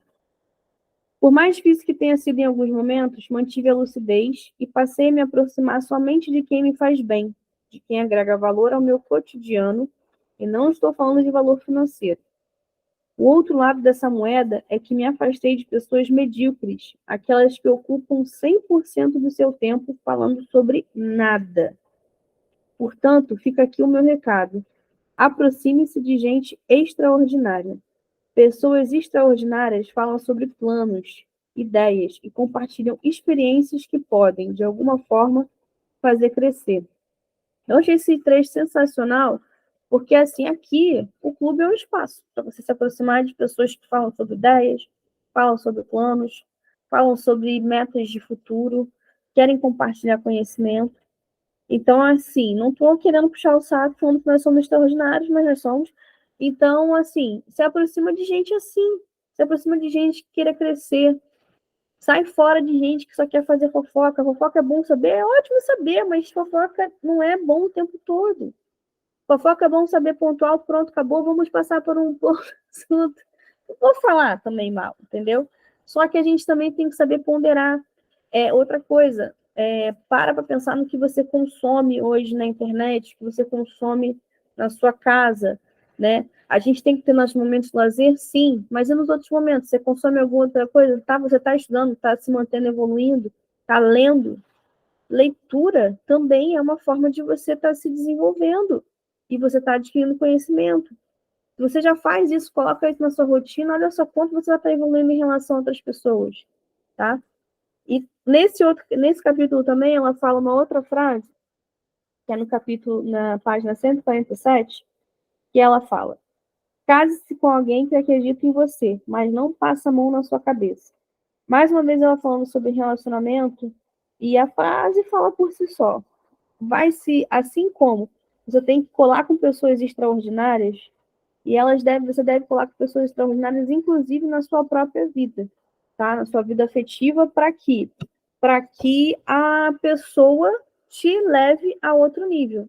Por mais difícil que tenha sido em alguns momentos, mantive a lucidez e passei a me aproximar somente de quem me faz bem, de quem agrega valor ao meu cotidiano, e não estou falando de valor financeiro. O outro lado dessa moeda é que me afastei de pessoas medíocres, aquelas que ocupam 100% do seu tempo falando sobre nada. Portanto, fica aqui o meu recado. Aproxime-se de gente extraordinária. Pessoas extraordinárias falam sobre planos, ideias e compartilham experiências que podem, de alguma forma, fazer crescer. Eu achei esse trecho sensacional, porque, assim, aqui, o clube é um espaço para você se aproximar de pessoas que falam sobre ideias, falam sobre planos, falam sobre metas de futuro, querem compartilhar conhecimento. Então, assim, não estou querendo puxar o saco falando que nós somos extraordinários, mas nós somos. Então, assim, se aproxima de gente assim, se aproxima de gente que queira crescer, sai fora de gente que só quer fazer fofoca. Fofoca é bom saber, é ótimo saber, mas fofoca não é bom o tempo todo. Fofoca é bom saber pontual, pronto, acabou, vamos passar por um assunto. Não vou falar também mal, entendeu? Só que a gente também tem que saber ponderar. Outra coisa, para pensar no que você consome hoje na internet, que você consome na sua casa, né? A gente tem que ter nos momentos de lazer, sim, mas e nos outros momentos? Você consome alguma outra coisa? Tá, você está estudando, está se mantendo evoluindo, está lendo. Leitura também é uma forma de você estar se desenvolvendo e você está adquirindo conhecimento. Se você já faz isso, coloca isso na sua rotina, olha só quanto você vai estar evoluindo em relação a outras pessoas, tá? E nesse capítulo também, ela fala uma outra frase, que é no capítulo, na página 147, que ela fala: case-se com alguém que acredita em você, mas não passa a mão na sua cabeça. Mais uma vez ela falando sobre relacionamento, e a frase fala por si só. Assim como você tem que colar com pessoas extraordinárias, e você deve colar com pessoas extraordinárias, inclusive na sua própria vida, tá? Na sua vida afetiva, para quê? Para que a pessoa te leve a outro nível.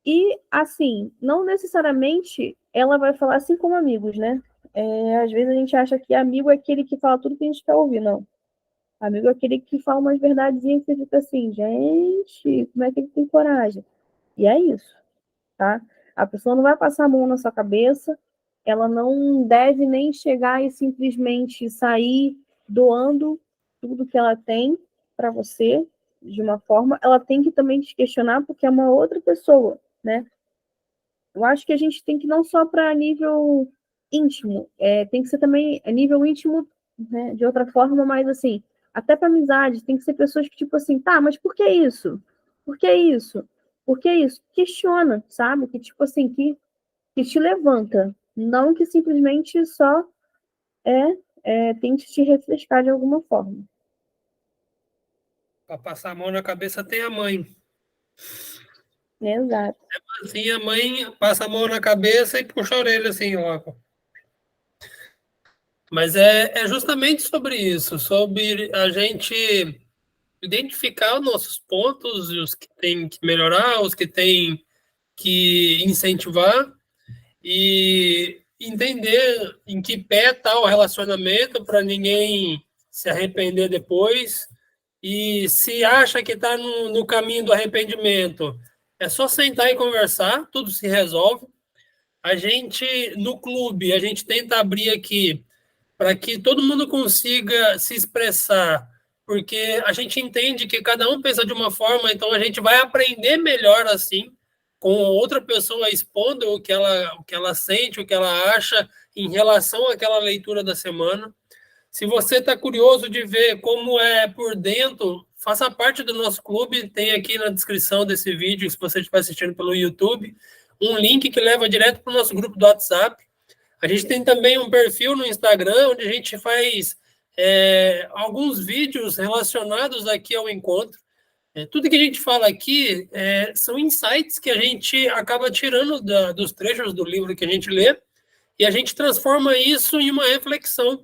E, assim, não necessariamente ela vai falar assim como amigos, né? Às vezes a gente acha que amigo é aquele que fala tudo que a gente quer ouvir, não. Amigo é aquele que fala umas verdadezinhas que você fica assim, gente, como é que ele tem coragem? E é isso, tá? A pessoa não vai passar a mão na sua cabeça, ela não deve nem chegar e simplesmente sair doando tudo que ela tem para você, de uma forma, ela tem que também te questionar porque é uma outra pessoa, né? Eu acho que a gente tem que não só para nível íntimo, tem que ser também a nível íntimo, né, de outra forma, mas assim, até para amizade, tem que ser pessoas que, tipo assim, tá, mas por que isso? Por que isso? Por que isso? Questiona, sabe? Que, tipo assim, que te levanta, não que simplesmente só tente te refrescar de alguma forma. Para passar a mão na cabeça tem a mãe. Exato. Assim, a mãe passa a mão na cabeça e puxa a orelha assim, ó. Mas é justamente sobre isso, sobre a gente identificar os nossos pontos, os que tem que melhorar, os que tem que incentivar e entender em que pé está o relacionamento para ninguém se arrepender depois. E se acha que está no caminho do arrependimento, é só sentar e conversar, tudo se resolve. A gente, no clube, a gente tenta abrir aqui para que todo mundo consiga se expressar, porque a gente entende que cada um pensa de uma forma, então a gente vai aprender melhor assim, com outra pessoa expondo o que ela sente, o que ela acha em relação àquela leitura da semana. Se você está curioso de ver como é por dentro, faça parte do nosso clube. Tem aqui na descrição desse vídeo, se você estiver assistindo pelo YouTube, um link que leva direto para o nosso grupo do WhatsApp. A gente tem também um perfil no Instagram, onde a gente faz alguns vídeos relacionados aqui ao encontro. Tudo que a gente fala aqui são insights que a gente acaba tirando dos trechos do livro que a gente lê, e a gente transforma isso em uma reflexão.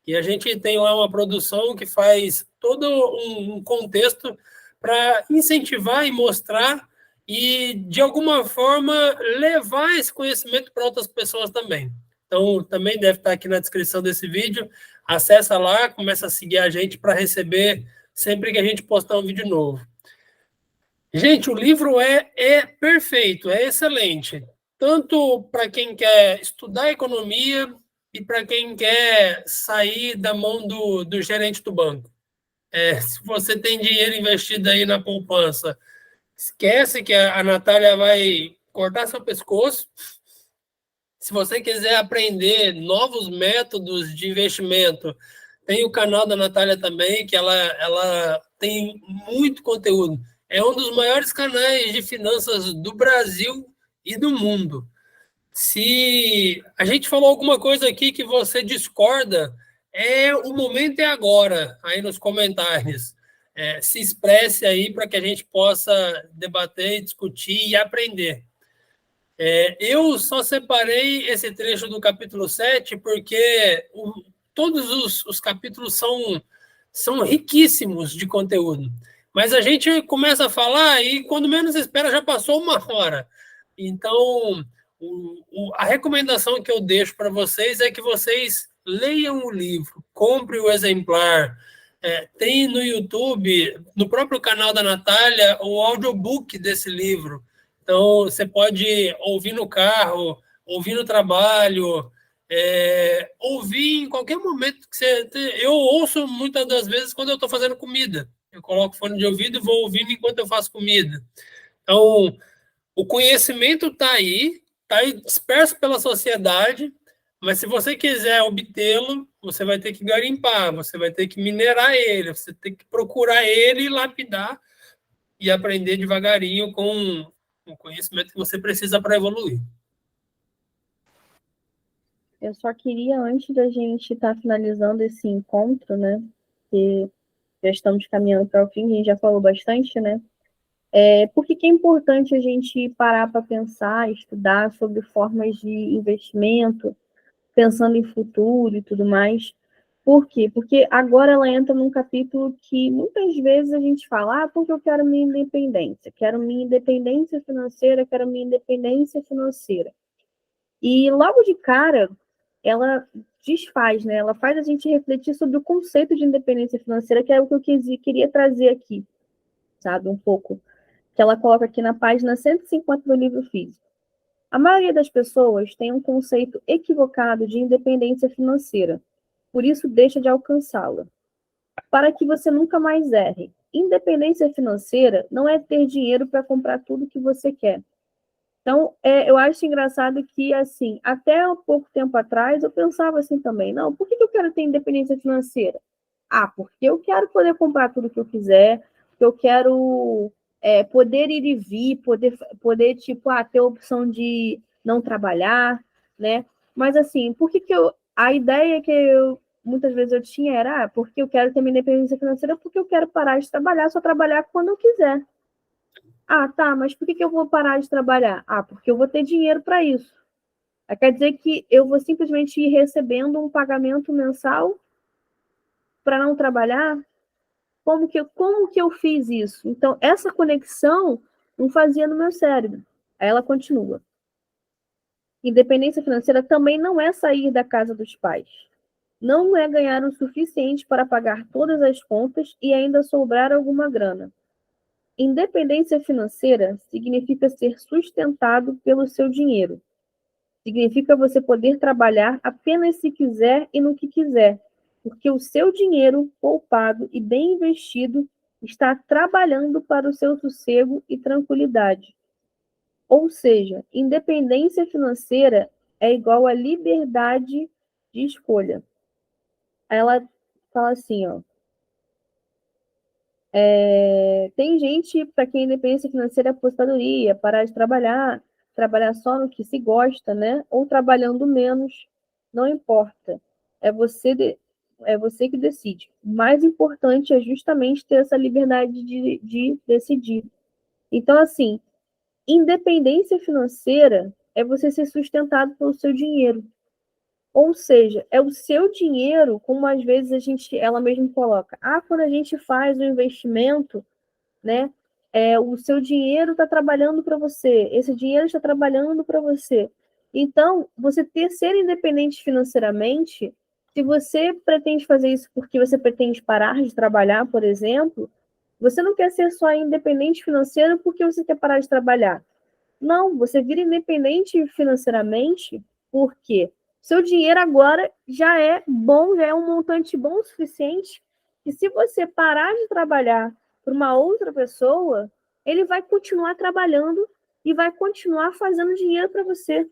E a gente tem lá uma produção que faz todo um contexto para incentivar e mostrar e, de alguma forma, levar esse conhecimento para outras pessoas também. Então, também deve estar aqui na descrição desse vídeo. Acessa lá, começa a seguir a gente para receber sempre que a gente postar um vídeo novo. Gente, o livro é perfeito, é excelente. Tanto para quem quer estudar economia e para quem quer sair da mão do gerente do banco. Se você tem dinheiro investido aí na poupança, esquece que a Natália vai cortar seu pescoço. Se você quiser aprender novos métodos de investimento, Tem o canal da Natália também, que ela tem muito conteúdo. É um dos maiores canais de finanças do Brasil e do mundo. Se a gente falou alguma coisa aqui que você discorda, o momento é agora, aí nos comentários. Se expresse aí para que a gente possa debater, discutir e aprender. Eu só separei esse trecho do capítulo 7 porque todos os capítulos são riquíssimos de conteúdo. Mas a gente começa a falar e, quando menos espera, já passou uma hora. Então, a recomendação que eu deixo para vocês é que vocês leiam o livro, comprem o exemplar. Tem no YouTube, no próprio canal da Natália, o audiobook desse livro. Então, você pode ouvir no carro, ouvir no trabalho, ouvir em qualquer momento que você... Eu ouço muitas das vezes quando eu estou fazendo comida. Eu coloco fone de ouvido e vou ouvindo enquanto eu faço comida. Então, o conhecimento está aí disperso pela sociedade, mas se você quiser obtê-lo, você vai ter que garimpar, você vai ter que minerar ele, você tem que procurar ele e lapidar e aprender devagarinho com o conhecimento que você precisa para evoluir. Eu só queria, antes da gente estar finalizando esse encontro, né, que já estamos caminhando para o fim, a gente já falou bastante, né, por que é importante a gente parar para pensar, estudar sobre formas de investimento, pensando em futuro e tudo mais. Por quê? Porque agora ela entra num capítulo que muitas vezes a gente fala, porque eu quero minha independência financeira, quero minha independência financeira. E logo de cara, ela desfaz, né? Ela faz a gente refletir sobre o conceito de independência financeira, que é o que eu queria trazer aqui, sabe? Um pouco. Que ela coloca aqui na página 150 do livro físico. A maioria das pessoas tem um conceito equivocado de independência financeira, por isso deixa de alcançá-la. Para que você nunca mais erre, independência financeira não é ter dinheiro para comprar tudo que você quer. Então, eu acho engraçado que, assim, até há pouco tempo atrás, eu pensava assim também, não, por que eu quero ter independência financeira? Porque eu quero poder comprar tudo que eu quiser, porque eu quero poder ir e vir, poder tipo, ter a opção de não trabalhar, né? Mas, assim, por que a ideia que muitas vezes eu tinha era, porque eu quero ter minha independência financeira, porque eu quero parar de trabalhar, só trabalhar quando eu quiser. Tá, mas por que eu vou parar de trabalhar? Porque eu vou ter dinheiro para isso. Quer dizer que eu vou simplesmente ir recebendo um pagamento mensal para não trabalhar? Como que eu fiz isso? Então, essa conexão não fazia no meu cérebro. Aí ela continua. Independência financeira também não é sair da casa dos pais. Não é ganhar o suficiente para pagar todas as contas e ainda sobrar alguma grana. Independência financeira significa ser sustentado pelo seu dinheiro. Significa você poder trabalhar apenas se quiser e no que quiser, porque o seu dinheiro poupado e bem investido está trabalhando para o seu sossego e tranquilidade. Ou seja, independência financeira é igual a liberdade de escolha. Ela fala assim, tem gente para quem a independência financeira é aposentadoria, parar de trabalhar só no que se gosta, né? Ou trabalhando menos, não importa. É você que decide. O mais importante é justamente ter essa liberdade de decidir. Então, assim, independência financeira é você ser sustentado pelo seu dinheiro. Ou seja, é o seu dinheiro, como às vezes ela mesma coloca. Quando a gente faz o investimento, né? O seu dinheiro está trabalhando para você, esse dinheiro está trabalhando para você. Então, ser independente financeiramente, se você pretende fazer isso porque você pretende parar de trabalhar, por exemplo, você não quer ser só independente financeiro porque você quer parar de trabalhar. Não, você vira independente financeiramente porque seu dinheiro agora já é bom, já é um montante bom o suficiente, que se você parar de trabalhar para uma outra pessoa, ele vai continuar trabalhando e vai continuar fazendo dinheiro para você.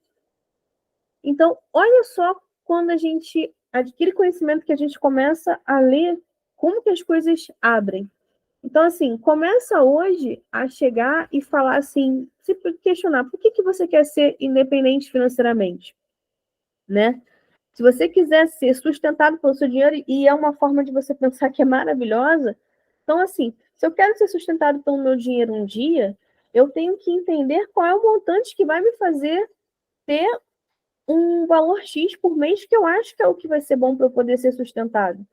Então, olha só quando a gente adquire conhecimento que a gente começa a ler como que as coisas abrem. Então, assim, começa hoje a chegar e falar assim, se questionar, por que você quer ser independente financeiramente, né? Se você quiser ser sustentado pelo seu dinheiro, e é uma forma de você pensar que é maravilhosa, então, assim, se eu quero ser sustentado pelo meu dinheiro um dia, eu tenho que entender qual é o montante que vai me fazer ter um valor X por mês, que eu acho que é o que vai ser bom para eu poder ser sustentado,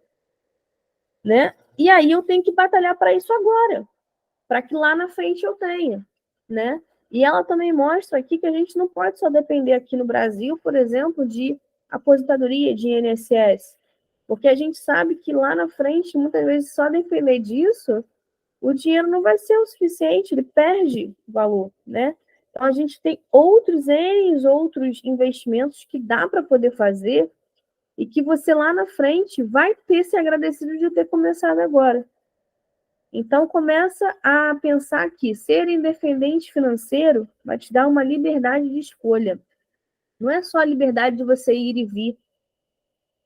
né? E aí eu tenho que batalhar para isso agora, para que lá na frente eu tenha, né? E ela também mostra aqui que a gente não pode só depender aqui no Brasil, por exemplo, de aposentadoria, de INSS, porque a gente sabe que lá na frente, muitas vezes, só depender disso, o dinheiro não vai ser o suficiente, ele perde valor, né? Então, a gente tem outros investimentos que dá para poder fazer e que você lá na frente vai ter se agradecido de ter começado agora. Então, começa a pensar que ser independente financeiro vai te dar uma liberdade de escolha. Não é só a liberdade de você ir e vir,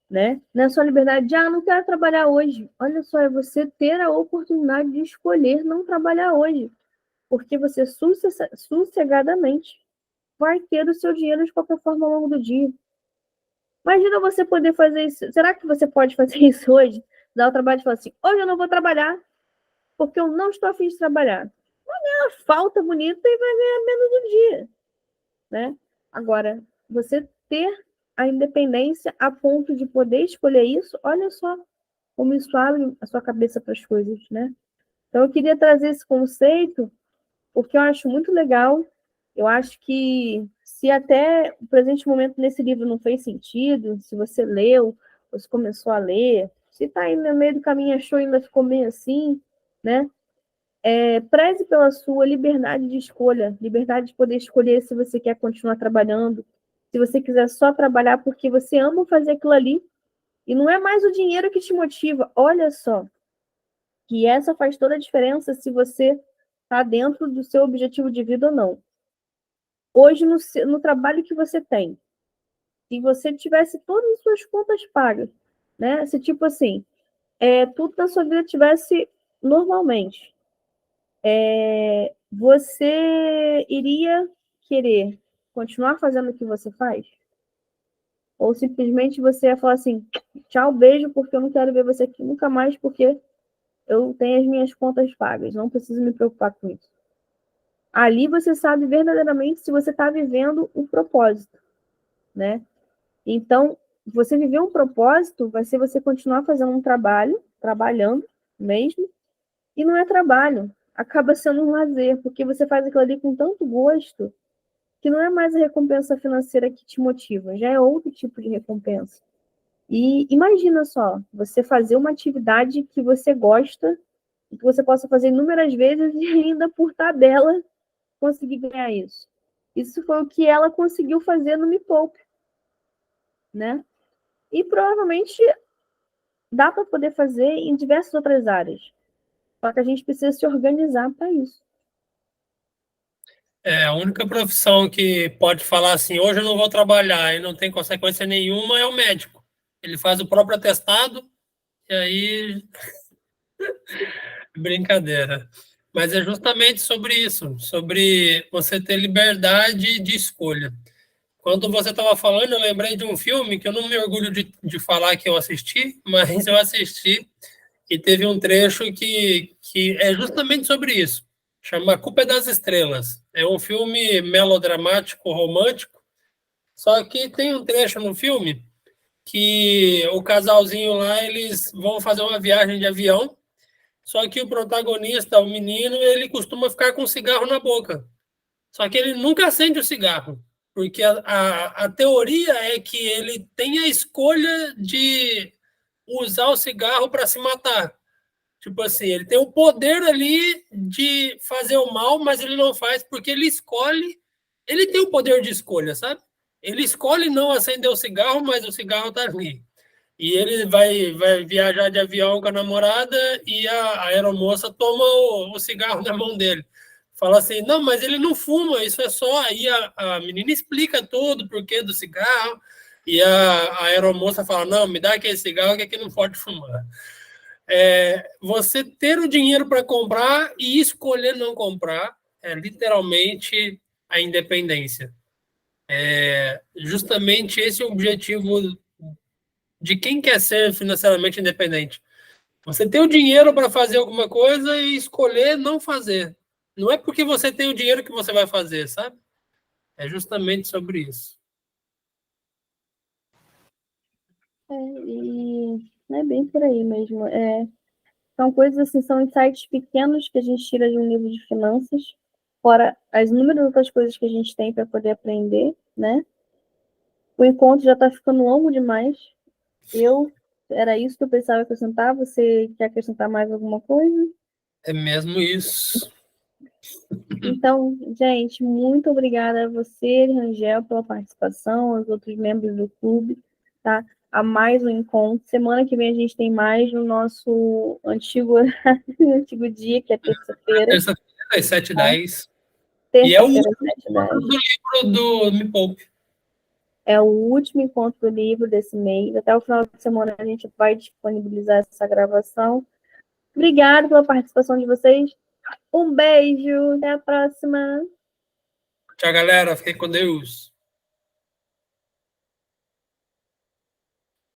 né? Não é só a liberdade de, não quero trabalhar hoje. Olha só, é você ter a oportunidade de escolher não trabalhar hoje, porque você sossegadamente vai ter o seu dinheiro de qualquer forma ao longo do dia. Imagina você poder fazer isso. Será que você pode fazer isso hoje? Dar o trabalho e falar assim, hoje eu não vou trabalhar, porque eu não estou a fim de trabalhar. Vai ganhar uma falta bonita e vai ganhar menos um dia, né? Agora, você ter a independência a ponto de poder escolher isso, olha só como isso abre a sua cabeça para as coisas, né? Então, eu queria trazer esse conceito porque eu acho muito legal. Eu acho que se até o presente momento nesse livro não fez sentido, se você leu, ou se começou a ler, se está aí no meio do caminho achou e ainda ficou meio assim, né? Preze pela sua liberdade de escolha, liberdade de poder escolher se você quer continuar trabalhando, se você quiser só trabalhar porque você ama fazer aquilo ali, e não é mais o dinheiro que te motiva. Olha só, que essa faz toda a diferença se você está dentro do seu objetivo de vida ou não. Hoje, no trabalho que você tem, se você tivesse todas as suas contas pagas, né? Se tipo assim, tudo na sua vida tivesse normalmente, você iria querer continuar fazendo o que você faz? Ou simplesmente você ia falar assim, tchau, beijo, porque eu não quero ver você aqui nunca mais, porque eu tenho as minhas contas pagas, não preciso me preocupar com isso. Ali você sabe verdadeiramente se você está vivendo um propósito, né? Então, você viver um propósito vai ser você continuar fazendo um trabalho, trabalhando mesmo, e não é trabalho, acaba sendo um lazer, porque você faz aquilo ali com tanto gosto que não é mais a recompensa financeira que te motiva, já é outro tipo de recompensa. E imagina só, você fazer uma atividade que você gosta, e que você possa fazer inúmeras vezes e ainda por tabela conseguir ganhar isso. Isso foi o que ela conseguiu fazer no Me Poupe, né? E provavelmente dá para poder fazer em diversas outras áreas. Só que a gente precisa se organizar para isso. A única profissão que pode falar assim, hoje eu não vou trabalhar e não tem consequência nenhuma é o médico. Ele faz o próprio atestado e aí brincadeira. Mas é justamente sobre isso, sobre você ter liberdade de escolha. Quando você estava falando, eu lembrei de um filme que eu não me orgulho de falar que eu assisti, mas eu assisti e teve um trecho que é justamente sobre isso. Chama A Culpa é das Estrelas. É um filme melodramático, romântico, só que tem um trecho no filme que o casalzinho lá, eles vão fazer uma viagem de avião, só que o protagonista, o menino, ele costuma ficar com um cigarro na boca. Só que ele nunca acende o cigarro, porque a teoria é que ele tem a escolha de usar o cigarro para se matar. Tipo assim, ele tem o poder ali de fazer o mal, mas ele não faz porque ele escolhe. Ele tem o poder de escolha, sabe? Ele escolhe não acender o cigarro, mas o cigarro tá ali. E ele vai viajar de avião com a namorada e a aeromoça toma o cigarro da mão dele. Fala assim, não, mas ele não fuma, isso é só. Aí a menina explica tudo, o porquê do cigarro. E a aeromoça fala, não, me dá aquele cigarro que aqui não pode fumar. Você ter o dinheiro para comprar e escolher não comprar é literalmente a independência. Justamente esse é o objetivo de quem quer ser financeiramente independente. Você ter o dinheiro para fazer alguma coisa e escolher não fazer. Não é porque você tem o dinheiro que você vai fazer, sabe? É justamente sobre isso. E é bem por aí mesmo. São coisas assim, são insights pequenos que a gente tira de um livro de finanças, fora as inúmeras outras coisas que a gente tem para poder aprender, né? O encontro já está ficando longo demais. Era isso que eu pensava acrescentar. Você quer acrescentar mais alguma coisa? É mesmo isso. Então, gente, muito obrigada a você, Rangel, pela participação, aos outros membros do clube, tá? A mais um encontro. Semana que vem a gente tem mais no nosso antigo antigo dia, que é terça-feira. Terça-feira, às 7h10. E é o Terça-feira, último às 7h10. do livro do Me Poupe. É o último encontro do livro desse mês. Até o final de semana a gente vai disponibilizar essa gravação. Obrigada pela participação de vocês. Um beijo. Até a próxima. Tchau, galera. Fiquem com Deus.